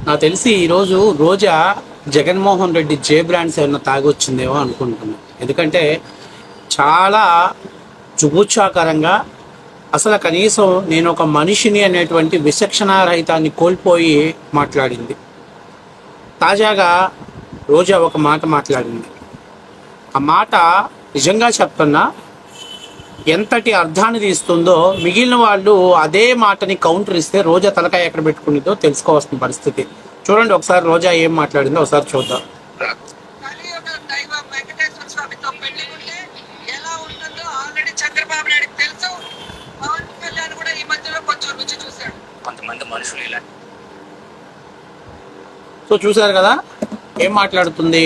నాకు తెలిసి ఈరోజు రోజా జగన్మోహన్ రెడ్డి జే బ్రాండ్స్ ఏమన్నా తాగొచ్చిందేమో అనుకుంటున్నాను. ఎందుకంటే చాలా జుగుత్సాకరంగా, అసలు కనీసం నేను ఒక మనిషిని అనేటువంటి విచక్షణారహితాన్ని కోల్పోయి మాట్లాడింది. తాజాగా రోజా ఒక మాట మాట్లాడింది. ఆ మాట నిజంగా చెప్తున్నా ఎంతటి అర్థాన్ని తీస్తుందో, మిగిలిన వాళ్ళు అదే మాటని కౌంటర్ ఇస్తే రోజా తలకాయ ఎక్కడ పెట్టుకునేదో తెలుసుకోవాల్సిన పరిస్థితి. చూడండి ఒకసారి రోజా ఏం మాట్లాడిందో ఒకసారి చూద్దాం. సో చూశారు కదా ఏం మాట్లాడుతుంది.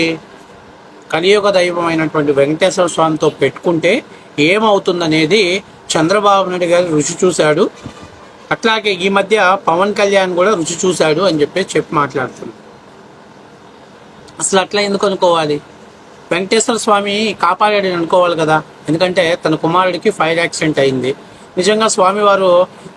కలియుగ దైవం అయినటువంటి వెంకటేశ్వర స్వామితో పెట్టుకుంటే ఏమవుతుందనేది చంద్రబాబు నాయుడు గారు రుచి చూశాడు. అట్లాగే ఈ మధ్య పవన్ కళ్యాణ్ కూడా రుచి చూశాడు అని చెప్పి మాట్లాడుతుంది. అసలు అట్లా ఎందుకు అనుకోవాలి? వెంకటేశ్వర స్వామి కాపాడాడని అనుకోవాలి కదా. ఎందుకంటే తన కుమారుడికి ఫైర్ యాక్సిడెంట్ అయింది. నిజంగా స్వామివారు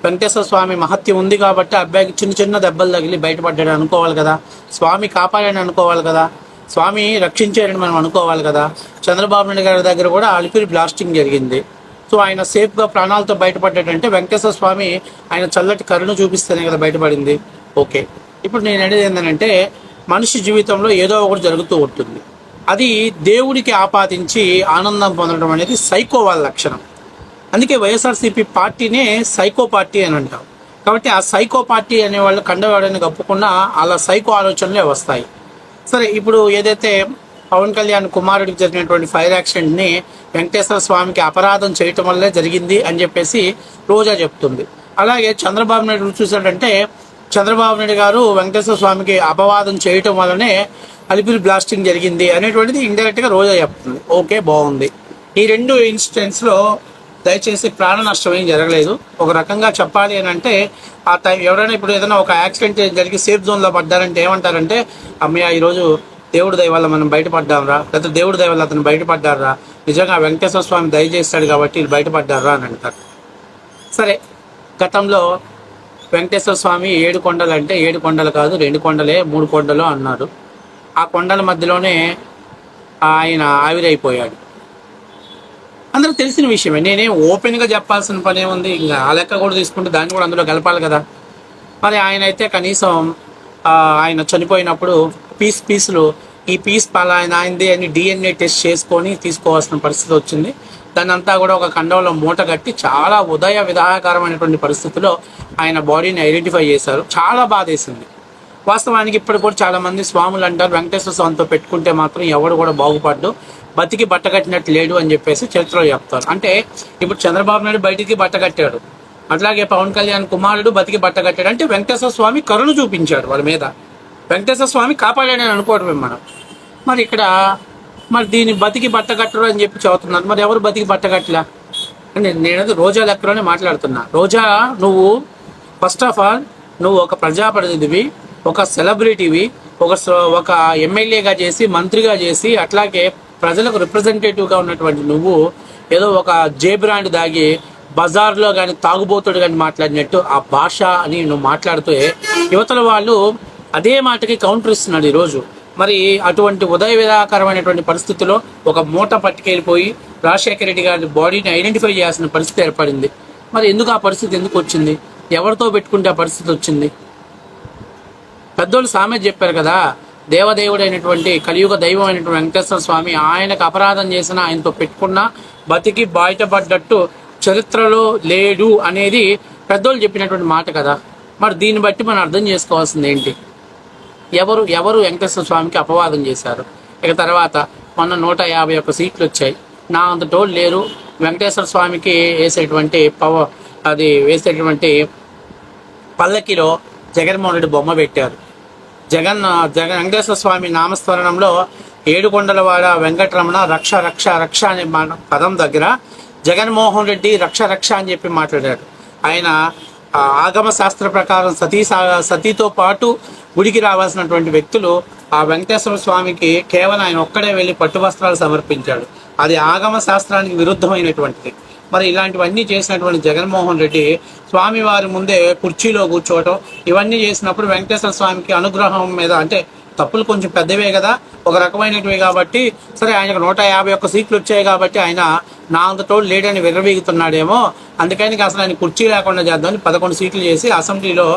వెంకటేశ్వర స్వామి మహత్యం ఉంది కాబట్టి అబ్బాయికి చిన్న చిన్న దెబ్బలు తగిలి బయటపడ్డాడు అనుకోవాలి కదా. స్వామి కాపాడాడని అనుకోవాలి కదా. స్వామి రక్షించారని మనం అనుకోవాలి కదా. చంద్రబాబు నాయుడు గారి దగ్గర కూడా అలిపిరి బ్లాస్టింగ్ జరిగింది. సో ఆయన సేఫ్గా ప్రాణాలతో బయటపడ్డాడంటే వెంకటేశ్వర స్వామి ఆయన చల్లటి కరుణ చూపిస్తేనే కదా బయటపడింది. ఓకే, ఇప్పుడు నేను అనేది ఏంటంటే మనిషి జీవితంలో ఏదో ఒకటి జరుగుతూ ఉంటుంది. అది దేవుడికి ఆపాదించి ఆనందం పొందడం అనేది సైకో వాళ్ళ లక్షణం. అందుకే వైఎస్ఆర్సీపీ పార్టీనే సైకో పార్టీ అని అంటాం. కాబట్టి ఆ సైకో పార్టీ అనే వాళ్ళు కండవాడని కప్పుకున్నా అలా సైకో ఆలోచనలే వస్తాయి. సరే, ఇప్పుడు ఏదైతే పవన్ కళ్యాణ్ కుమారుడికి జరిగినటువంటి ఫైర్ యాక్సిడెంట్ని వెంకటేశ్వర స్వామికి అపరాధం చేయటం వల్లే జరిగింది అని చెప్పేసి రోజా చెప్తుంది. అలాగే చంద్రబాబు నాయుడు చూసాడంటే చంద్రబాబు నాయుడు గారు వెంకటేశ్వర స్వామికి అపవాదం చేయటం వల్లనే అలిపిరి బ్లాస్టింగ్ జరిగింది అనేటువంటిది ఇండైరెక్ట్గా రోజా చెప్తుంది. ఓకే, బాగుంది. ఈ రెండు ఇన్సిడెంట్స్లో దయచేసి ప్రాణ నష్టం ఏం జరగలేదు. ఒక రకంగా చెప్పాలి అని అంటే ఆ టైం ఎవరైనా ఇప్పుడు ఏదైనా ఒక యాక్సిడెంట్ జరిగి సేఫ్ జోన్లో పడ్డారంటే ఏమంటారంటే, అమ్మయ్య ఈరోజు దేవుడి దయ వల్ల మనం బయటపడ్డాంరా, లేకపోతే దేవుడి దయ వల్ల అతను బయటపడ్డారా, నిజంగా వెంకటేశ్వర స్వామి దయచేస్తాడు కాబట్టి ఇది బయటపడ్డారా అని అంటారు. సరే, గతంలో వెంకటేశ్వర స్వామి 7 కొండలు అంటే 7 కొండలు కాదు, 2 కొండలే 3 కొండలు అన్నారు. ఆ కొండల మధ్యలోనే ఆయన ఆవిరైపోయాడు. అందరూ తెలిసిన విషయమే. నేనే ఓపెన్గా చెప్పాల్సిన పని ఏముంది? ఇంకా ఆ లెక్క కూడా తీసుకుంటే దాన్ని కూడా అందులో కలపాలి కదా. మరి ఆయన అయితే కనీసం ఆయన చనిపోయినప్పుడు పీసులు ఈ పీస్ ఆయనది అని DNA టెస్ట్ చేసుకొని తీసుకోవాల్సిన పరిస్థితి వచ్చింది. దాన్ని అంతా కూడా ఒక కండంలో మూట కట్టి చాలా విధాయకరమైనటువంటి పరిస్థితిలో ఆయన బాడీని ఐడెంటిఫై చేశారు. చాలా బాధేసింది. వాస్తవానికి ఇప్పుడు కూడా చాలామంది స్వాములు అంటారు వెంకటేశ్వర స్వామితో పెట్టుకుంటే మాత్రం ఎవడు కూడా బాగుపడ్డు, బతికి బట్టకట్టినట్టు లేడు అని చెప్పేసి చరిత్రలో చెప్తారు. అంటే ఇప్పుడు చంద్రబాబు నాయుడు బయటికి బట్టకట్టాడు, అట్లాగే పవన్ కళ్యాణ్ కుమారుడు బతికి బట్టకట్టాడు. అంటే వెంకటేశ్వర స్వామి కరుణ చూపించాడు వాళ్ళ మీద. వెంకటేశ్వర స్వామి కాపాడాడని అనుకోవడమే మనం. మరి ఇక్కడ దీన్ని బతికి బట్టకట్టరు అని చెప్పి చదువుతున్నారు. మరి ఎవరు బతికి బట్టకట్టలా? నేనైతే రోజా లెక్కలోనే మాట్లాడుతున్నా. రోజా, నువ్వు ఫస్ట్ ఆఫ్ ఆల్ నువ్వు ఒక ప్రజాప్రతినిధివి, ఒక సెలబ్రిటీవి, ఒక ఎమ్మెల్యేగా చేసి మంత్రిగా చేసి అట్లాగే ప్రజలకు రిప్రజెంటేటివ్గా ఉన్నటువంటి నువ్వు ఏదో ఒక జే బ్రాండ్ దాగి బజార్లో కానీ తాగుబోతుడు కానీ మాట్లాడినట్టు ఆ భాష అని నువ్వు మాట్లాడుతూ యువతల వాళ్ళు అదే మాటకి కౌంటర్ ఇస్తున్నాడు ఈరోజు. మరి అటువంటి విధాకరమైనటువంటి పరిస్థితిలో ఒక మూట పట్టుకెళ్ళిపోయి రాజశేఖర రెడ్డి గారి బాడీని ఐడెంటిఫై చేయాల్సిన పరిస్థితి ఏర్పడింది. మరి ఎందుకు ఆ పరిస్థితి ఎందుకు వచ్చింది? ఎవరితో పెట్టుకుంటే ఆ పరిస్థితి వచ్చింది? పెద్దోళ్ళు సామెత చెప్పారు కదా, దేవదేవుడైనటువంటి కలియుగ దైవం అయినటువంటి వెంకటేశ్వర స్వామి ఆయనకు అపరాధం చేసిన ఆయనతో పెట్టుకున్నా బతికి బయటపడ్డట్టు చరిత్రలో లేడు అనేది పెద్దోళ్ళు చెప్పినటువంటి మాట కదా. మరి దీన్ని బట్టి మనం అర్థం చేసుకోవాల్సింది ఏంటి? ఎవరు వెంకటేశ్వర స్వామికి అపవాదం చేశారు? ఇక తర్వాత మొన్న 151 సీట్లు వచ్చాయి. నా అంత టోళ్ళు లేరు. వెంకటేశ్వర స్వామికి వేసేటువంటి పల్లకిలో జగన్మోహన్ రెడ్డి బొమ్మ పెట్టారు. వెంకటేశ్వర స్వామి నామస్మరణంలో 7 కొండలవాడ వెంకటరమణ రక్ష రక్ష రక్ష అనే పదం దగ్గర జగన్మోహన్ రెడ్డి రక్ష రక్ష అని చెప్పి మాట్లాడాడు. ఆయన ఆగమ శాస్త్ర ప్రకారం సతీతో పాటు గుడికి రావాల్సినటువంటి వ్యక్తులు ఆ వెంకటేశ్వర స్వామికి కేవలం ఆయన ఒక్కడే వెళ్ళి పట్టు వస్త్రాలు సమర్పించాడు. అది ఆగమ శాస్త్రానికి విరుద్ధమైనటువంటిది. మరి ఇలాంటివన్నీ చేసినటువంటి జగన్మోహన్ రెడ్డి స్వామివారి ముందే కుర్చీలో కూర్చోవటం ఇవన్నీ చేసినప్పుడు వెంకటేశ్వర స్వామికి అనుగ్రహం మీద అంటే తప్పులు కొంచెం పెద్దవే కదా, ఒక రకమైనటివి కాబట్టి సరే ఆయనకు 151 సీట్లు వచ్చాయి కాబట్టి ఆయన నా అంతటోడు లేడని విర్రవీగుతున్నాడేమో, అందుకని అసలు ఆయన కుర్చీ లేకుండా చేద్దామని 11 సీట్లు చేసి అసెంబ్లీలో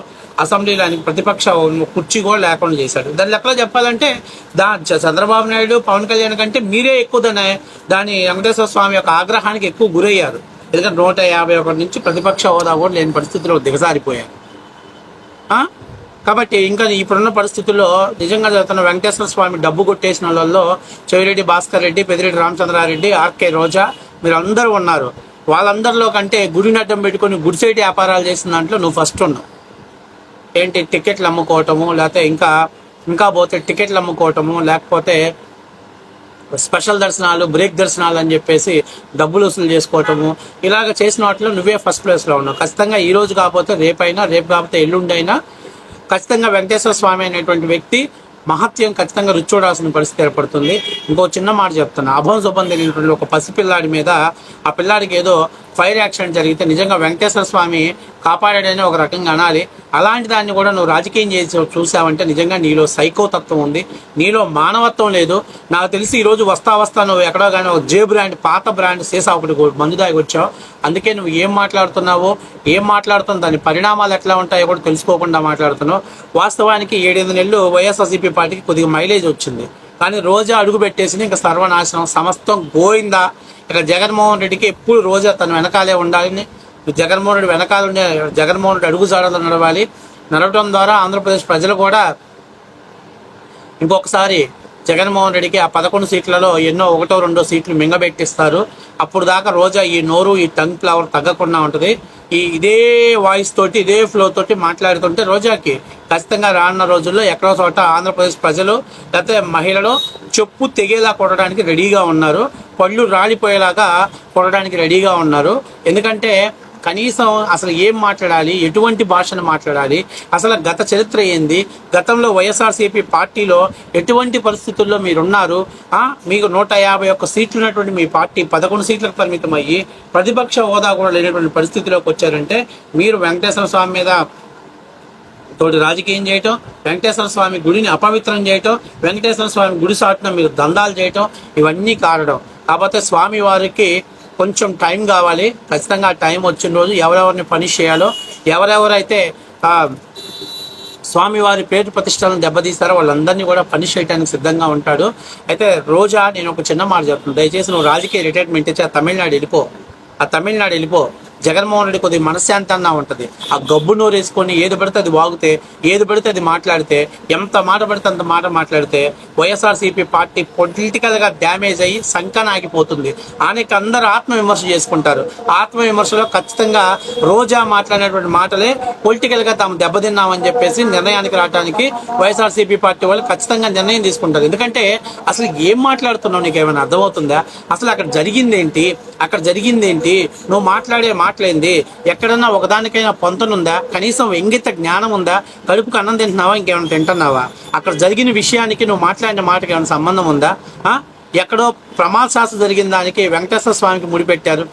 ఆయనకి ప్రతిపక్ష కుర్చీ కూడా లేకుండా చేశాడు. దాని లెక్కలో చెప్పాలంటే చంద్రబాబు నాయుడు పవన్ కళ్యాణ్ కంటే మీరే ఎక్కువ దాని వెంకటేశ్వర స్వామి యొక్క ఆగ్రహానికి ఎక్కువ గురయ్యారు. ఎందుకంటే 151 నుంచి ప్రతిపక్ష హోదా కూడా లేని పరిస్థితిలో దిగజారిపోయారు. కాబట్టి ఇంకా ఇప్పుడున్న పరిస్థితుల్లో నిజంగా జరుగుతున్న వెంకటేశ్వర స్వామి డబ్బు కొట్టేసిన వాళ్ళల్లో చెవిరెడ్డి భాస్కర్ రెడ్డి, పెద్దిరెడ్డి రామచంద్రారెడ్డి, ఆర్కే రోజా మీరందరూ ఉన్నారు. వాళ్ళందరిలో కంటే గుడిని అడ్డం పెట్టుకొని గుడిసైటి వ్యాపారాలు చేసిన దాంట్లో నువ్వు ఫస్ట్ ఉన్నావు. ఏంటి టికెట్లు అమ్ముకోవటము, లేకపోతే ఇంకా పోతే టికెట్లు అమ్ముకోవటము, లేకపోతే స్పెషల్ దర్శనాలు, బ్రేక్ దర్శనాలు అని చెప్పేసి డబ్బులు వసూలు చేసుకోవటము, ఇలాగ చేసిన వాటిలో నువ్వే ఫస్ట్ ప్లేస్లో ఉన్నావు. ఖచ్చితంగా ఈ రోజు కాకపోతే రేపు కాకపోతే ఎల్లుండైనా ఖచ్చితంగా వెంకటేశ్వర స్వామి అనేటువంటి వ్యక్తి మహత్యం ఖచ్చితంగా రుచి చూడాల్సిన పరిస్థితి ఏర్పడుతుంది. ఇంకో చిన్న మాట చెప్తాను, అభం శుభం తెలియనటువంటి ఒక పసిపిల్లాడి మీద ఆ పిల్లాడికి ఏదో ఫైర్ యాక్సిడెంట్ జరిగితే నిజంగా వెంకటేశ్వర స్వామి కాపాడాడని ఒక రకంగా అనాలి. అలాంటి దాన్ని కూడా నువ్వు రాజకీయం చేసి చూసావంటే నిజంగా నీలో సైకోతత్వం ఉంది, నీలో మానవత్వం లేదు. నాకు తెలిసి ఈరోజు వస్తా నువ్వు ఎక్కడో కానీ ఒక జే బ్రాండ్, పాత బ్రాండ్ సీసా ఒకటి మందు దాగి వచ్చావు. అందుకే నువ్వు ఏం మాట్లాడుతున్నావో దాని పరిణామాలు ఎట్లా ఉంటాయో కూడా తెలుసుకోకుండా మాట్లాడుతున్నావు. వాస్తవానికి 7-8 నెలలు వైఎస్ఆర్సీపీ పార్టీకి కొద్దిగా మైలేజ్ వచ్చింది, కానీ రోజా అడుగు పెట్టేసింది. ఇంకా సర్వనాశనం, సమస్తం గోయిందా. ఇక జగన్మోహన్ రెడ్డికి ఎప్పుడు రోజా తన వెనకాలే ఉండాలని, జగన్మోహన్ రెడ్డి వెనకాల ఉండే జగన్మోహన్ రెడ్డి అడుగుజాడలో నడవడం ద్వారా ఆంధ్రప్రదేశ్ ప్రజలు కూడా ఇంకొకసారి జగన్మోహన్ రెడ్డికి ఆ 11 సీట్లలో ఎన్నో 1-2 సీట్లు మింగబెట్టిస్తారు. అప్పుడు దాకా రోజా ఈ నోరు, ఈ టంగ్ ఫ్లవర్ తగ్గకుండా ఉంటుంది. ఇదే వాయిస్ తోటి, ఇదే ఫ్లో తోటి మాట్లాడుతుంటే రోజాకి ఖచ్చితంగా రానున్న రోజుల్లో ఎక్కడో చోట ఆంధ్రప్రదేశ్ ప్రజలు లేకపోతే మహిళలు చెప్పు తెగేలా కొట్టడానికి రెడీగా ఉన్నారు, పళ్ళు రాలిపోయేలాగా కొట్టడానికి రెడీగా ఉన్నారు. ఎందుకంటే కనీసం అసలు ఏం మాట్లాడాలి, ఎటువంటి భాషను మాట్లాడాలి, అసలు గత చరిత్ర ఏంది, గతంలో వైఎస్ఆర్సీపీ పార్టీలో ఎటువంటి పరిస్థితుల్లో మీరున్నారు, మీకు 151 సీట్లు ఉన్నటువంటి మీ పార్టీ 11 సీట్లకు పరిమితం అయ్యి ప్రతిపక్ష హోదా కూడా లేనటువంటి పరిస్థితిలోకి వచ్చారంటే మీరు వెంకటేశ్వర స్వామి మీద తోటి రాజకీయం చేయటం, వెంకటేశ్వర స్వామి గుడిని అపవిత్రం చేయటం, వెంకటేశ్వర స్వామి గుడి సాటున మీరు దందాలు చేయటం, ఇవన్నీ కారణం. కాకపోతే స్వామి వారికి కొంచెం టైం కావాలి. ఖచ్చితంగా ఆ టైం వచ్చిన రోజు ఎవరెవరిని పని చేయాలో, ఎవరెవరైతే స్వామివారి పేరు ప్రతిష్టలను దెబ్బతీస్తారో వాళ్ళందరినీ కూడా పని చేయడానికి సిద్ధంగా ఉంటాడు. అయితే రోజా నేను ఒక చిన్న మాట చెప్తున్నాను, దయచేసి నువ్వు రాజకీయ రిటైర్మెంట్ ఇచ్చి ఆ తమిళనాడు వెళ్ళిపో. జగన్మోహన్ రెడ్డి కొద్దిగా మనశ్శాంతి అన్నా ఉంటుంది. ఆ గబ్బు నోరు వేసుకొని ఏది పడితే అది వాగితే, ఏది పడితే అది మాట్లాడితే, ఎంత మాట పడితే అంత మాట మాట్లాడితే వైఎస్ఆర్సీపీ పార్టీ పొలిటికల్గా డ్యామేజ్ అయ్యి సంకన ఆగిపోతుంది. ఆయనకి అందరూ ఆత్మవిమర్శ చేసుకుంటారు. ఆత్మవిమర్శలో ఖచ్చితంగా రోజా మాట్లాడినటువంటి మాటలే పొలిటికల్గా తాము దెబ్బతిన్నామని చెప్పేసి నిర్ణయానికి రావడానికి వైఎస్ఆర్సీపీ పార్టీ వాళ్ళు ఖచ్చితంగా నిర్ణయం తీసుకుంటారు. ఎందుకంటే అసలు ఏం మాట్లాడుతున్నావు, నీకు ఏమైనా అర్థమవుతుందా? అసలు అక్కడ జరిగిందేంటి, నువ్వు మాట్లాడే మాటలేంది, ఎక్కడన్నా ఒకదానికైనా పొంతనుందా, కనీసం ఇంగిత జ్ఞానం ఉందా, కడుపుకు అన్నం తింటున్నావా, ఇంకేమైనా తింటున్నావా? అక్కడ జరిగిన విషయానికి నువ్వు మాట్లాడిన మాటకి ఏమైనా సంబంధం ఉందా? ఎక్కడో ప్రమాద శాస్త్ర జరిగిన దానికి వెంకటేశ్వర స్వామికి ముడిపెట్టారు,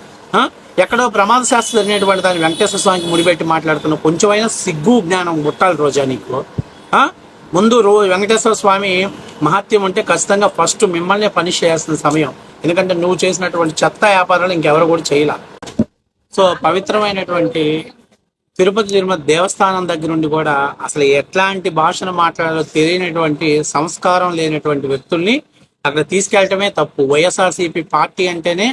ఎక్కడో ప్రమాద శాస్త్ర జరిగినటువంటి దాన్ని వెంకటేశ్వర స్వామికి ముడిపెట్టి మాట్లాడుతున్నావు. కొంచెమైనా సిగ్గు జ్ఞానం ముట్టాలి రోజా నీకు. ముందు వెంకటేశ్వర స్వామి మహత్యం ఉంటే ఖచ్చితంగా ఫస్ట్ మిమ్మల్ని పని చేయాల్సిన సమయం. ఎందుకంటే నువ్వు చేసినటువంటి చెత్త వ్యాపారాలు ఇంకెవరు కూడా చేయలే. సో పవిత్రమైనటువంటి తిరుపతి దేవస్థానం దగ్గర నుండి కూడా అసలు ఎట్లాంటి భాషను మాట్లాడాలో తెలియనటువంటి, సంస్కారం లేనటువంటి వ్యక్తుల్ని అక్కడ తీసుకెళ్లటమే తప్పు. వైఎస్ఆర్సీపీ పార్టీ అంటేనే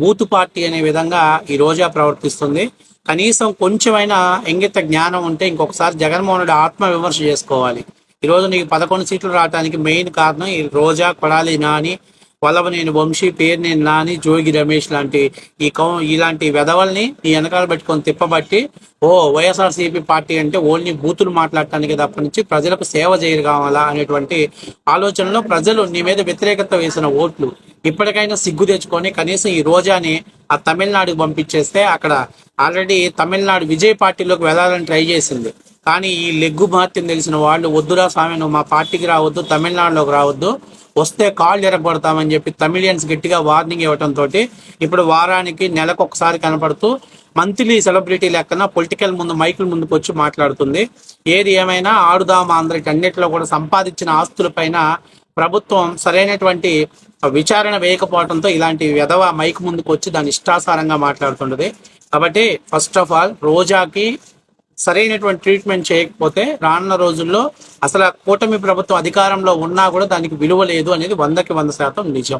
బూతు పార్టీ అనే విధంగా ఈ రోజా ప్రవర్తిస్తుంది. కనీసం కొంచెమైనా ఇంగిత జ్ఞానం ఉంటే ఇంకొకసారి జగన్మోహన్ రెడ్డి ఆత్మ విమర్శ చేసుకోవాలి. ఈరోజు నీకు 11 సీట్లు రావడానికి మెయిన్ కారణం ఈ రోజా, కొడాలి నాని, వల్లభనేని వంశీ, పేరునేని నాని, జోగి రమేష్ లాంటి ఇలాంటి వెధవల్ని నీ వెనకాల పెట్టుకొని తిప్పబట్టి వైఎస్ఆర్సీపీ పార్టీ అంటే ఓన్లీ బూతులు మాట్లాడటానికి తప్ప నుంచి ప్రజలకు సేవ చేయరు కావాలా అనేటువంటి ఆలోచనలో ప్రజలు నీ మీద వ్యతిరేకత వేసిన ఓట్లు. ఇప్పటికైనా సిగ్గు తెచ్చుకొని కనీసం ఈ రోజాని ఆ తమిళనాడుకి పంపించేస్తే, అక్కడ ఆల్రెడీ తమిళనాడు విజయ్ పార్టీలోకి వెళ్ళాలని ట్రై చేసింది. కానీ ఈ లెగ్గు మహత్యం తెలిసిన వాళ్ళు, వద్దురా స్వామి నువ్వు మా పార్టీకి రావద్దు, తమిళనాడులోకి రావద్దు, వస్తే కాళ్ళు ఎరగొడతామని చెప్పి తమిళియన్స్ గట్టిగా వార్నింగ్ ఇవ్వడంతో ఇప్పుడు వారానికి నెలకు ఒకసారి కనపడుతూ మంత్లీ సెలబ్రిటీ లెక్కన పొలిటికల్ ముందు మైకుల ముందుకు వచ్చి మాట్లాడుతుంది. ఏది ఏమైనా ఆడుదాం ఆంధ్రకి అన్నిటిలో కూడా సంపాదించిన ఆస్తులపైన ప్రభుత్వం సరైనటువంటి విచారణ వేయకపోవడంతో ఇలాంటి వెధవ మైక్ ముందుకు వచ్చి దాని ఇష్టాసారంగా మాట్లాడుతుంటది. కాబట్టి ఫస్ట్ ఆఫ్ ఆల్ రోజాకి సరైనటువంటి ట్రీట్మెంట్ చేయకపోతే రానున్న రోజుల్లో అసలు కూటమి ప్రభుత్వం అధికారంలో ఉన్నా కూడా దానికి విలువ లేదు అనేది 100% నిజం.